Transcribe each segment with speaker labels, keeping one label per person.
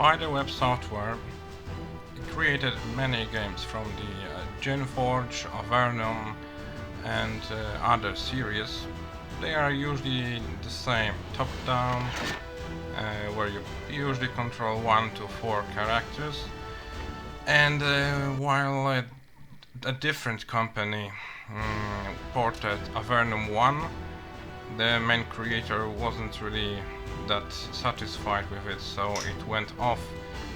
Speaker 1: Spiderweb Software created many games from the Genforge, Avernun, and other series. They are usually the same, top-down, where you usually control 1 to 4 characters. And while a different company ported Avernun 1, the main creator wasn't really that satisfied with it, so it went off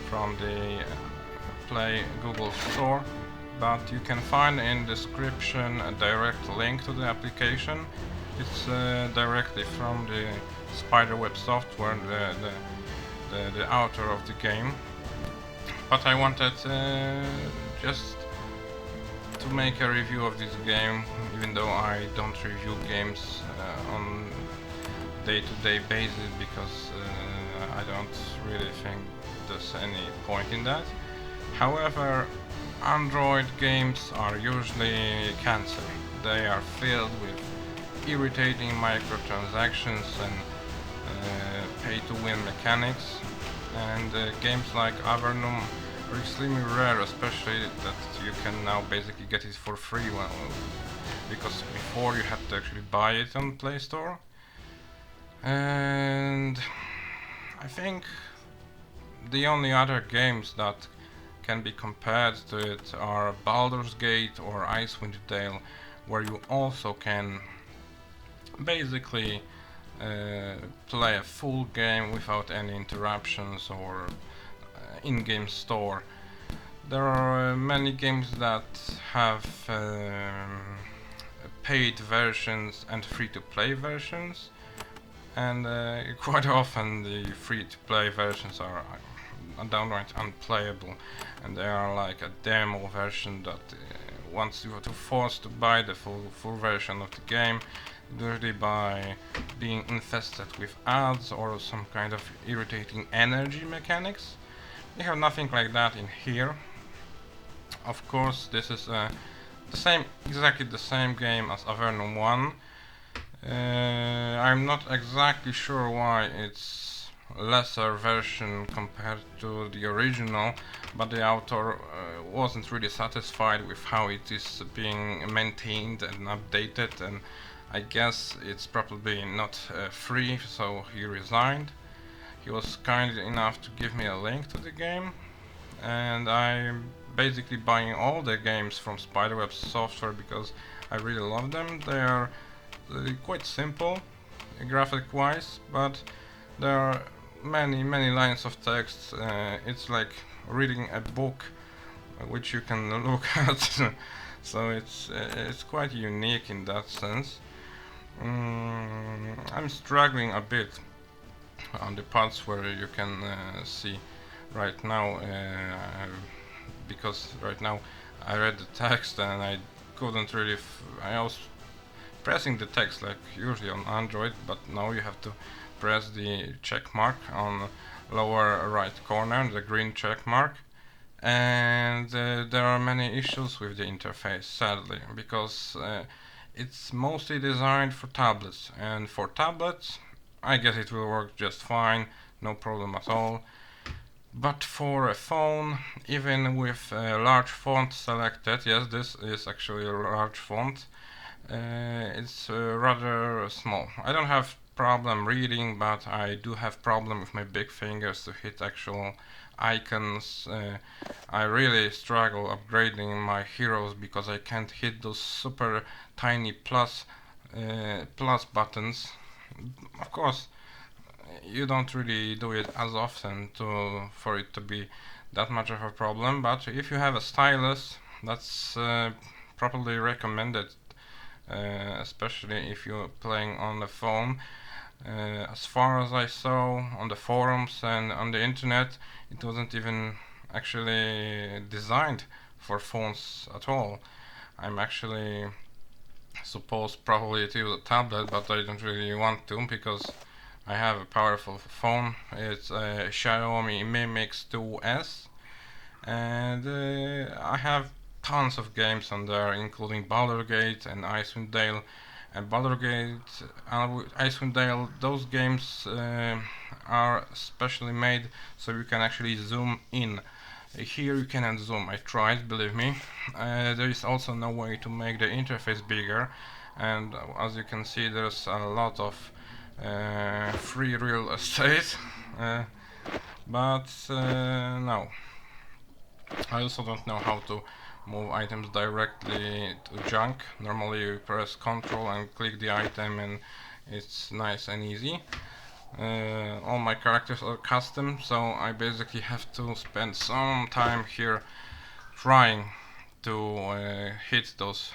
Speaker 1: from the Play Google Store. But you can find in the description a direct link to the application. It's directly from the Spiderweb Software, the author of the game. But I wanted just to make a review of this game, even though I don't review games on day-to-day basis, because I don't really think there's any point in that. However, Android games are usually cancer. They are filled with irritating microtransactions and pay-to-win mechanics, and games like Avernun are extremely rare, especially that you can now basically get it for free, because before you had to actually buy it on Play Store. And I think the only other games that can be compared to it are Baldur's Gate or Icewind Dale, where you also can basically play a full game without any interruptions or in-game store. There are many games that have paid versions and free-to-play versions, and quite often the free-to-play versions are downright unplayable, and they are like a demo version that wants you to force to buy the full version of the game, usually by being infested with ads or some kind of irritating energy mechanics. We have nothing like that in here. Of course, this is exactly the same game as Avernun 1. I'm not exactly sure why it's lesser version compared to the original, but the author wasn't really satisfied with how it is being maintained and updated, and I guess it's probably not free, so he resigned. He was kind enough to give me a link to the game, and I'm basically buying all the games from Spiderweb Software because I really love them. They are quite simple graphic-wise, but there are many lines of text. It's like reading a book which you can look at, so it's quite unique in that sense. I'm struggling a bit on the parts where you can see right now, because right now I read the text and I couldn't really I was pressing the text like usually on Android, but now you have to press the check mark on lower right corner, the green check mark, and there are many issues with the interface, sadly, because it's mostly designed for tablets, and for tablets I guess it will work just fine, no problem at all. But for a phone, even with a large font selected, yes, this is actually a large font, it's rather small. I don't have problem reading, but I do have problem with my big fingers to hit actual icons. I really struggle upgrading my heroes because I can't hit those super tiny plus buttons. Of course, you don't really do it as often for it to be that much of a problem, but if you have a stylus, that's probably recommended, especially if you're playing on the phone. As far as I saw on the forums and on the internet, it wasn't even actually designed for phones at all. I'm actually supposed probably to use a tablet, but I don't really want to because I have a powerful phone. It's a Xiaomi Mi Mix 2S, and I have tons of games on there, including Baldur's Gate and Icewind Dale, and Baldur's Gate, Icewind Dale, those games are specially made so you can actually zoom in. Here you cannot zoom, I tried, believe me. There is also no way to make the interface bigger, and as you can see there's a lot of free real estate, but no. I also don't know how to move items directly to junk. Normally you press Ctrl and click the item and it's nice and easy. All my characters are custom, so I basically have to spend some time here trying to hit those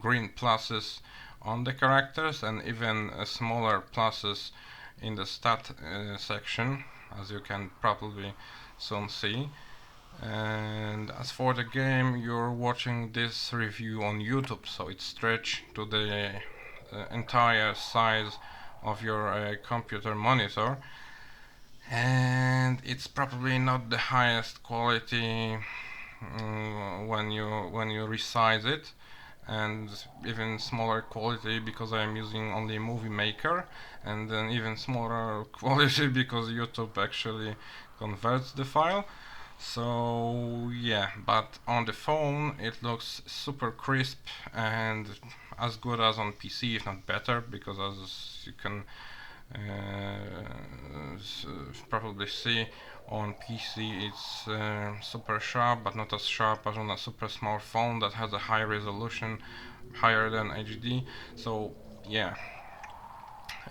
Speaker 1: green pluses on the characters and even smaller pluses in the stat section, as you can probably soon see. And as for the game, you're watching this review on YouTube, so it's stretched to the entire size of your computer monitor, and it's probably not the highest quality when you resize it, and even smaller quality because I'm using only Movie Maker, and then even smaller quality because YouTube actually converts the file. So yeah, but on the phone it looks super crisp and as good as on PC, if not better, because as you can probably see, on PC it's super sharp, but not as sharp as on a super small phone that has a high resolution, higher than HD. So yeah,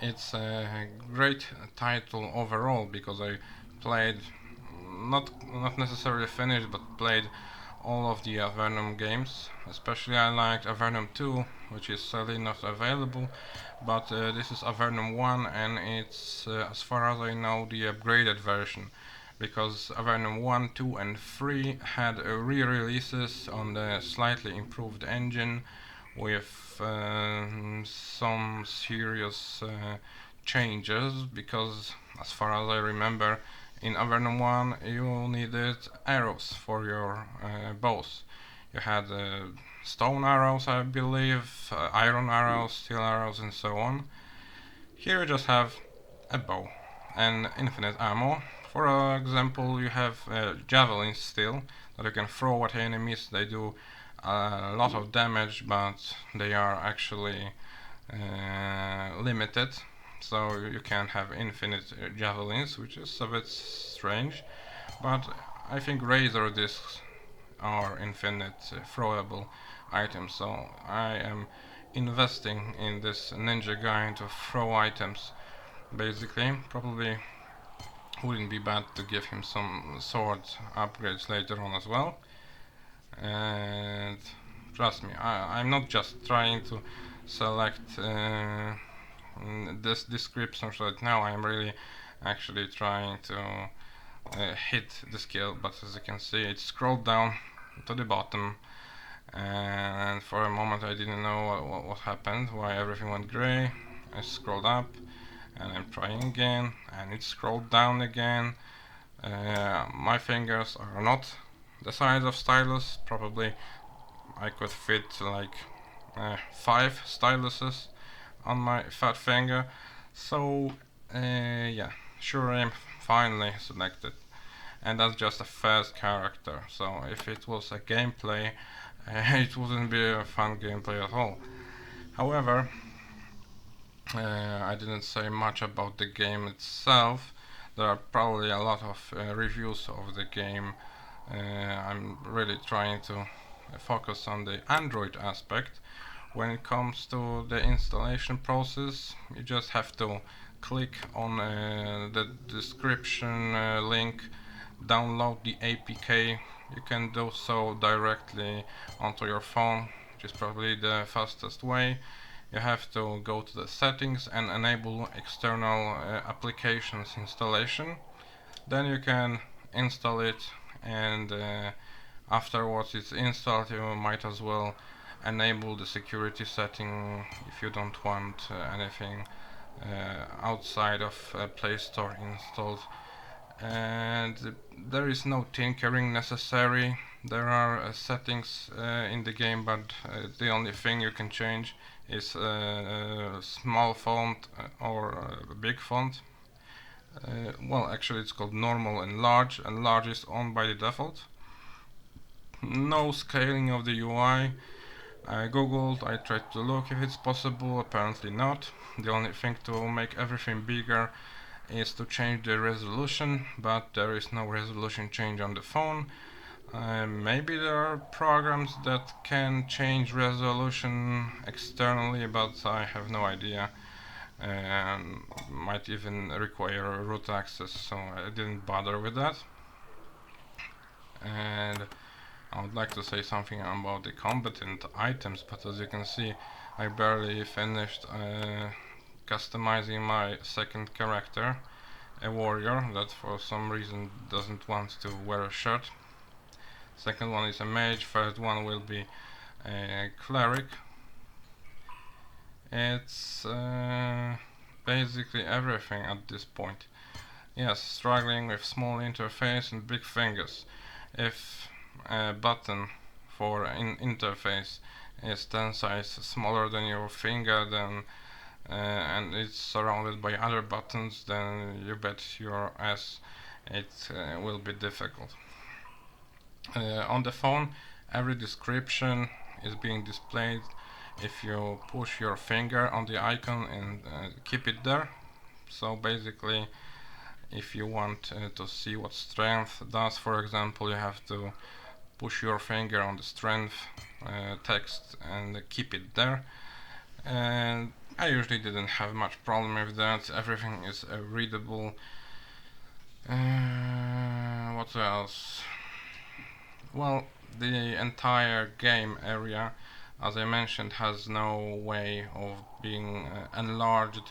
Speaker 1: it's a great title overall because I played, not necessarily finished, but played all of the Avernun games. Especially I liked Avernun 2, which is sadly not available, but this is Avernun 1 and it's, as far as I know, the upgraded version, because Avernun 1, 2 and 3 had re-releases on the slightly improved engine with some serious changes, because as far as I remember, in Avernun 1 you needed arrows for your bows. You had stone arrows, I believe, iron arrows, steel arrows, and so on. Here you just have a bow and infinite ammo. For example, you have javelins still that you can throw at enemies. They do a lot of damage, but they are actually limited, so you can't have infinite javelins, which is a bit strange. But I think razor discs are infinite throwable items, so I am investing in this ninja guy to throw items. Basically, probably wouldn't be bad to give him some sword upgrades later on as well. And trust me, I'm not just trying to select this descriptions right now. I'm really actually trying to hit the skill, but as you can see, it scrolled down to the bottom, and for a moment I didn't know what happened, why everything went gray. I scrolled up and I'm trying again, and it scrolled down again. My fingers are not the size of stylus. Probably I could fit like 5 styluses on my fat finger. So yeah, sure, I'm finally selected, and that's just a first character. So if it was a gameplay, it wouldn't be a fun gameplay at all. However, I didn't say much about the game itself. There are probably a lot of reviews of the game. I'm really trying to focus on the Android aspect. When it comes to the installation process, you just have to click on the description link, download the APK. You can do so directly onto your phone, which is probably the fastest way. You have to go to the settings and enable external applications installation. Then you can install it, and afterwards it's installed, you might as well enable the security setting if you don't want anything outside of Play Store installed. and there is no tinkering necessary. There are settings in the game, but the only thing you can change is small font or big font. Well, actually it's called normal and large is on by the default. No scaling of the UI. I googled, I tried to look if it's possible, apparently not. The only thing to make everything bigger is to change the resolution, but there is no resolution change on the phone. Maybe there are programs that can change resolution externally, but I have no idea. And might even require root access, so I didn't bother with that. And I would like to say something about the combatant items, but as you can see, I barely finished customizing my second character, a warrior that for some reason doesn't want to wear a shirt. Second one is a mage, third one will be a cleric. It's basically everything at this point. Yes, struggling with small interface and big fingers. If a button for an interface is 10 size smaller than your finger, then and it's surrounded by other buttons, then you bet your ass it will be difficult. On the phone, every description is being displayed if you push your finger on the icon and keep it there. So basically, if you want to see what strength does, for example, you have to push your finger on the strength text and keep it there. And I usually didn't have much problem with that. Everything is readable. What else? Well, the entire game area, as I mentioned, has no way of being enlarged.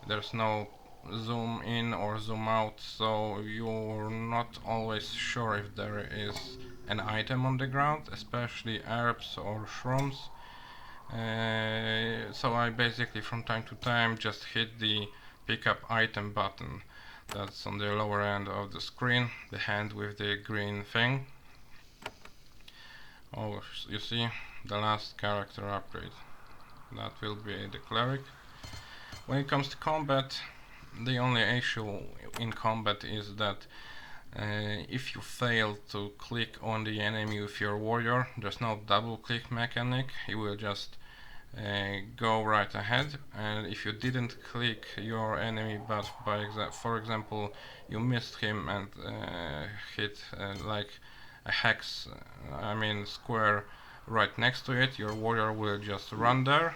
Speaker 1: There's no zoom in or zoom out, so you're not always sure if there is an item on the ground, especially herbs or shrooms. So I basically from time to time just hit the pick up item button that's on the lower end of the screen, the hand with the green thing. Oh, you see, the last character upgrade. That will be the cleric. When it comes to combat, the only issue in combat is that if you fail to click on the enemy with your warrior, there's no double click mechanic, you will just go right ahead, and if you didn't click your enemy but for example you missed him and hit like a hex, I mean square right next to it, your warrior will just run there,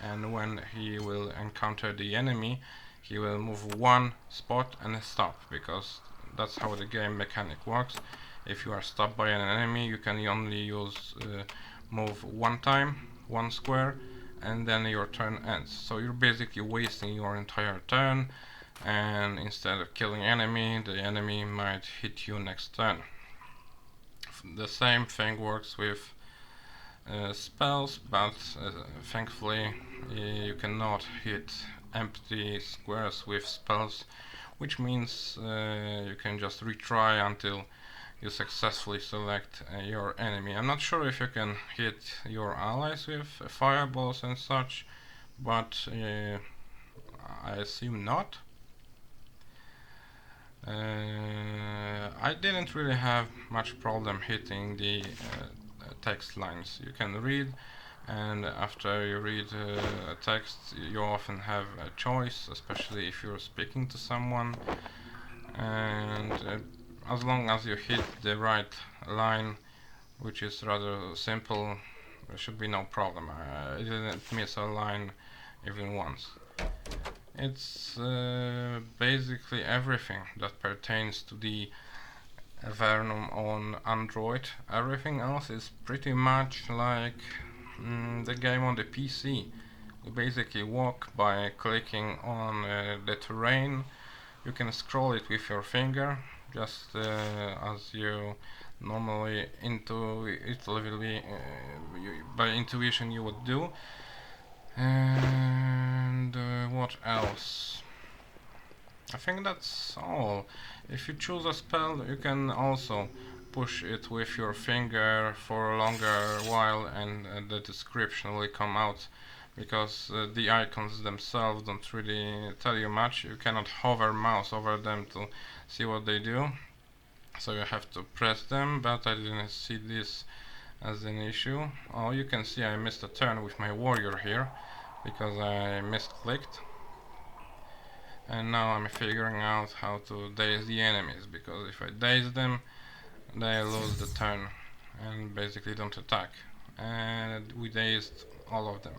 Speaker 1: and when he will encounter the enemy he will move one spot and stop, because that's how the game mechanic works. If you are stopped by an enemy, you can only use move one time, one square, and then your turn ends. So you're basically wasting your entire turn, and instead of killing enemy, the enemy might hit you next turn. The same thing works with spells, but thankfully you cannot hit empty squares with spells, which means you can just retry until you successfully select your enemy. I'm not sure if you can hit your allies with fireballs and such, but I assume not. I didn't really have much problem hitting the text lines. You can read, and after you read a text you often have a choice, especially if you're speaking to someone, and as long as you hit the right line, which is rather simple, there should be no problem. I didn't miss a line even once. It's basically everything that pertains to the Avernun on Android. Everything else is pretty much like the game on the PC. You basically walk by clicking on the terrain. You can scroll it with your finger, just as you normally intuitively by intuition you would do. And what else? I think that's all. If you choose a spell, you can also push it with your finger for a longer while, and the description will come out, because the icons themselves don't really tell you much. You cannot hover mouse over them to see what they do, so you have to press them, but I didn't see this as an issue. Oh, you can see I missed a turn with my warrior here because I misclicked, and now I'm figuring out how to daze the enemies, because if I daze them they lose the turn and basically don't attack, and we dazed all of them,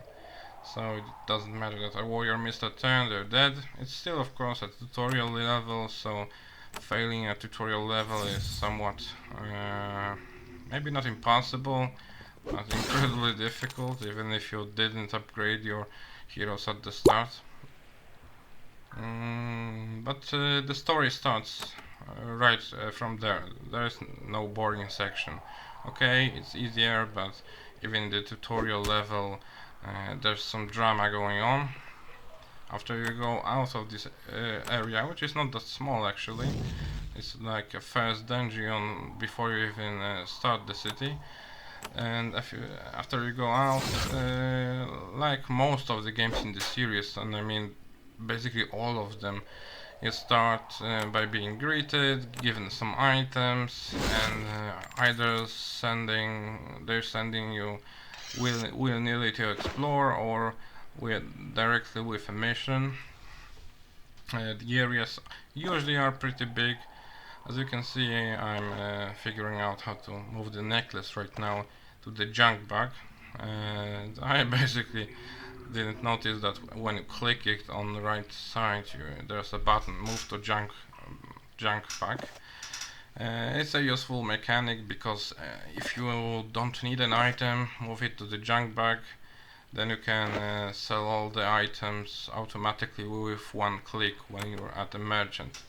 Speaker 1: so it doesn't matter that a warrior missed a turn, they're dead. It's still of course a tutorial level, so failing a tutorial level is somewhat maybe not impossible, but incredibly difficult, even if you didn't upgrade your heroes at the start. But the story starts right from there. There is no boring section. Okay, it's easier, but even the tutorial level, there's some drama going on. After you go out of this area, which is not that small actually, it's like a first dungeon before you even start the city. And after you go out, like most of the games in the series, and I mean basically all of them, you start by being greeted, given some items, and either they're sending you willy-nilly to explore, or directly with a mission. The areas usually are pretty big. As you can see, I'm figuring out how to move the necklace right now to the junk bag, and I basically didn't notice that when you click it on the right side, there's a button, move to junk bag. It's a useful mechanic, because if you don't need an item, move it to the junk bag, then you can sell all the items automatically with one click when you're at the merchant.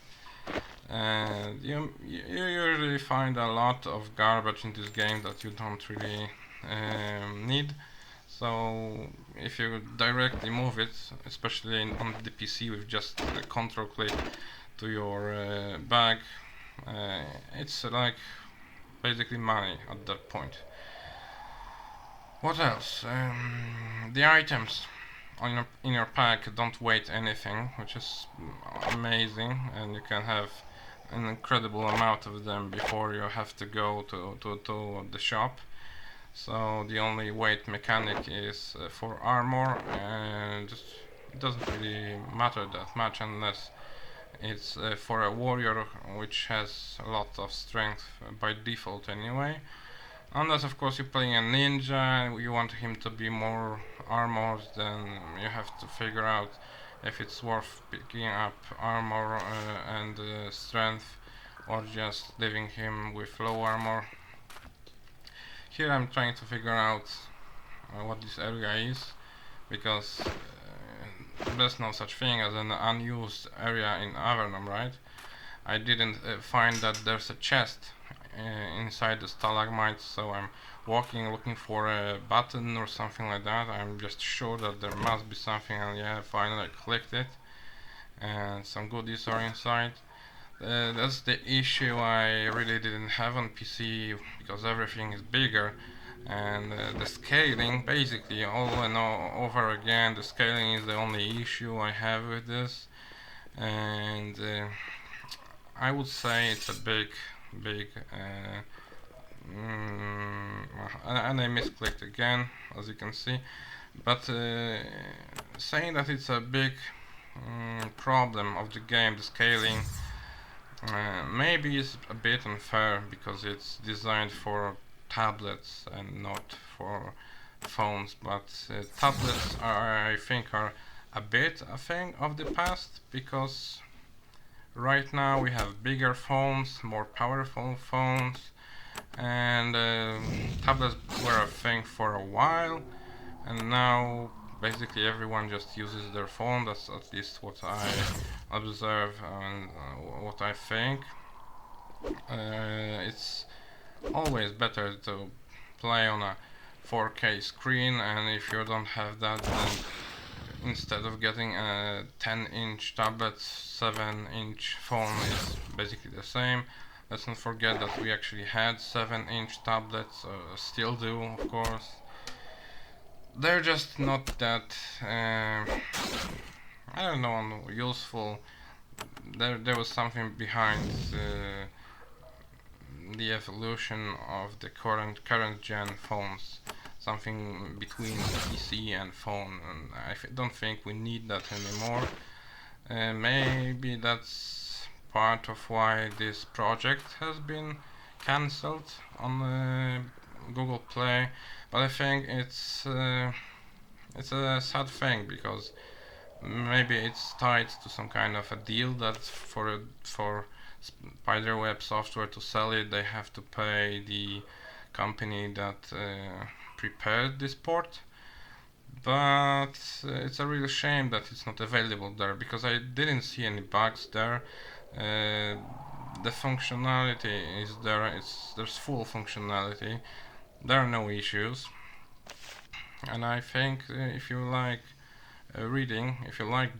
Speaker 1: And you usually find a lot of garbage in this game that you don't really need. So if you directly move it, especially on the PC with just a control click to your bag, it's like basically money at that point. What else? The items in your pack don't weigh anything, which is amazing, and you can have an incredible amount of them before you have to go to the shop. So the only weight mechanic is for armor, and it doesn't really matter that much unless it's for a warrior, which has a lot of strength by default anyway. Unless of course you're playing a ninja and you want him to be more armored, then you have to figure out if it's worth picking up armor and strength, or just leaving him with low armor. Here I'm trying to figure out what this area is, because there's no such thing as an unused area in Avernun, right? I didn't find that there's a chest inside the stalagmites, so I'm walking looking for a button or something like that. I'm just sure that there must be something, and yeah, finally I clicked it, and some goodies are inside. That's the issue I really didn't have on PC, because everything is bigger, and the scaling, basically all and over again, the scaling is the only issue I have with this, and I would say it's a big and I misclicked again, as you can see, but saying that it's a big problem of the game, the scaling, maybe is a bit unfair, because it's designed for tablets and not for phones, but tablets I think are a bit a thing of the past, because right now we have bigger phones, more powerful phones, and tablets were a thing for a while, and now basically everyone just uses their phone. That's at least what I observe and what I think. It's always better to play on a 4K screen, and if you don't have that, then instead of getting a 10-inch tablet, 7-inch phone is basically the same. Let's not forget that we actually had 7-inch tablets, still do, of course. They're just not that, I don't know, useful. There was something behind the evolution of the current gen phones, something between PC and phone, and I don't think we need that anymore. Maybe that's part of why this project has been cancelled on Google Play, but I think it's a sad thing because maybe it's tied to some kind of a deal that for Spiderweb software to sell it, they have to pay the company that prepared this port. But it's a real shame that it's not available there because I didn't see any bugs there. The functionality is there. There's full functionality. There are no issues, and I think if you like reading, if you like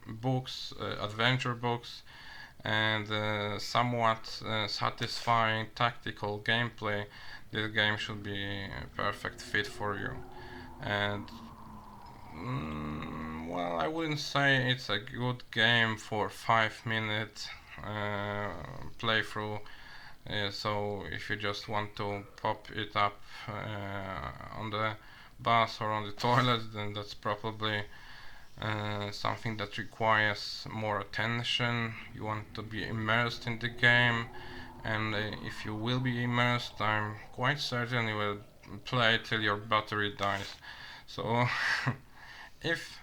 Speaker 1: books, adventure books, and somewhat satisfying tactical gameplay, this game should be a perfect fit for you. And well, I wouldn't say it's a good game for 5 minute playthrough. So if you just want to pop it up on the bus or on the toilet, then that's probably something that requires more attention. You want to be immersed in the game, and if you will be immersed, I'm quite certain you will play till your battery dies. So if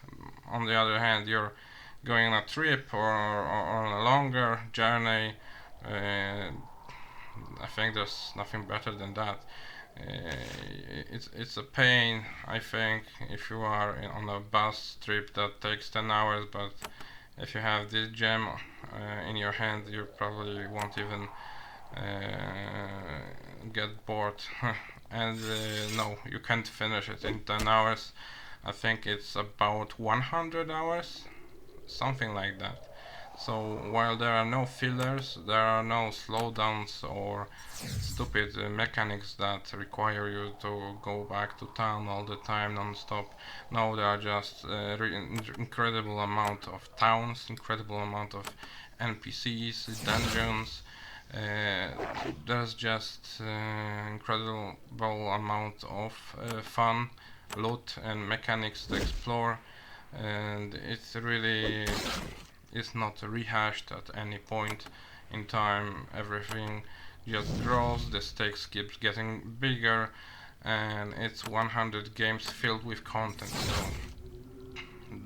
Speaker 1: on the other hand you're going on a trip or on a longer journey, I think there's nothing better than that. It's a pain, I think, if you are on a bus trip that takes 10 hours, but if you have this gem in your hand, you probably won't even get bored. And no, you can't finish it in 10 hours. I think it's about 100 hours, something like that. So while there are no fillers, there are no slowdowns or stupid mechanics that require you to go back to town all the time non-stop. No, there are just incredible amount of towns, incredible amount of NPCs, dungeons. There's just incredible amount of fun, loot and mechanics to explore, and it's really is not rehashed at any point in time. Everything just grows, the stakes keeps getting bigger, and it's 100 games filled with content. So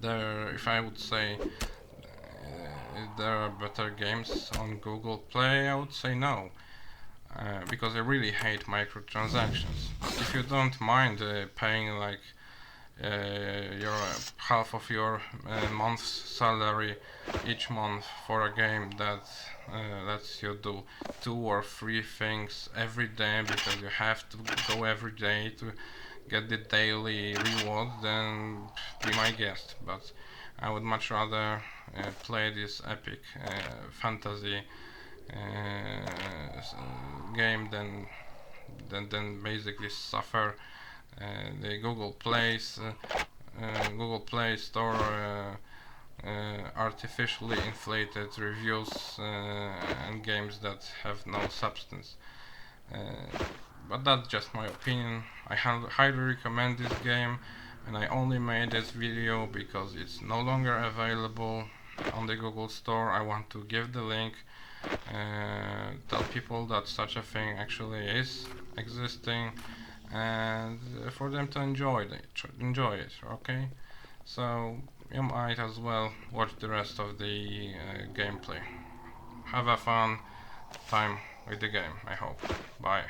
Speaker 1: there, if I would say there are better games on Google Play, I would say no. Because I really hate microtransactions. If you don't mind paying like your half of your month's salary each month for a game that lets you do 2 or 3 things every day because you have to go every day to get the daily reward, then be my guest. But I would much rather play this epic fantasy game than basically suffer the Google Play Store artificially inflated reviews and games that have no substance. Uh, but that's just my opinion. I highly recommend this game, and I only made this video because it's no longer available on the Google Store. I want to give the link, tell people that such a thing actually is existing, and for them to enjoy it. Okay, so you might as well watch the rest of the gameplay. Have a fun time with the game, I hope. Bye.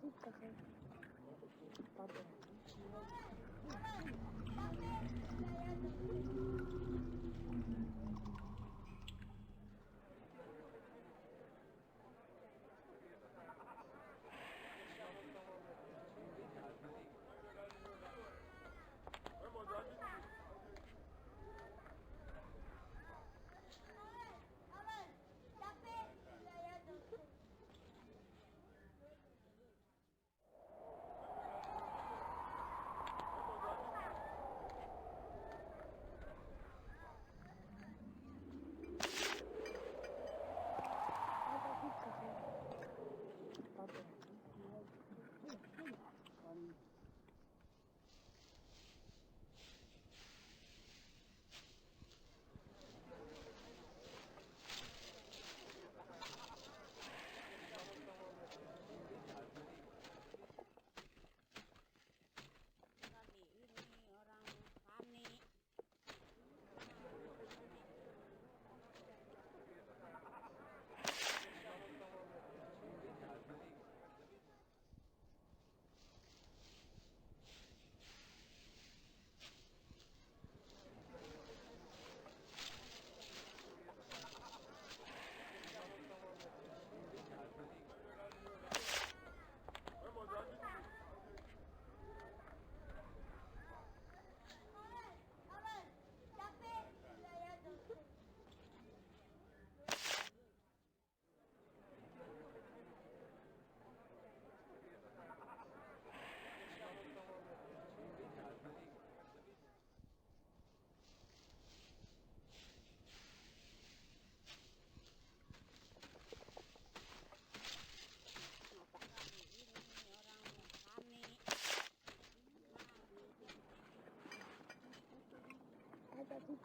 Speaker 2: Ini orang panik. Ini orang panik.
Speaker 3: Ada di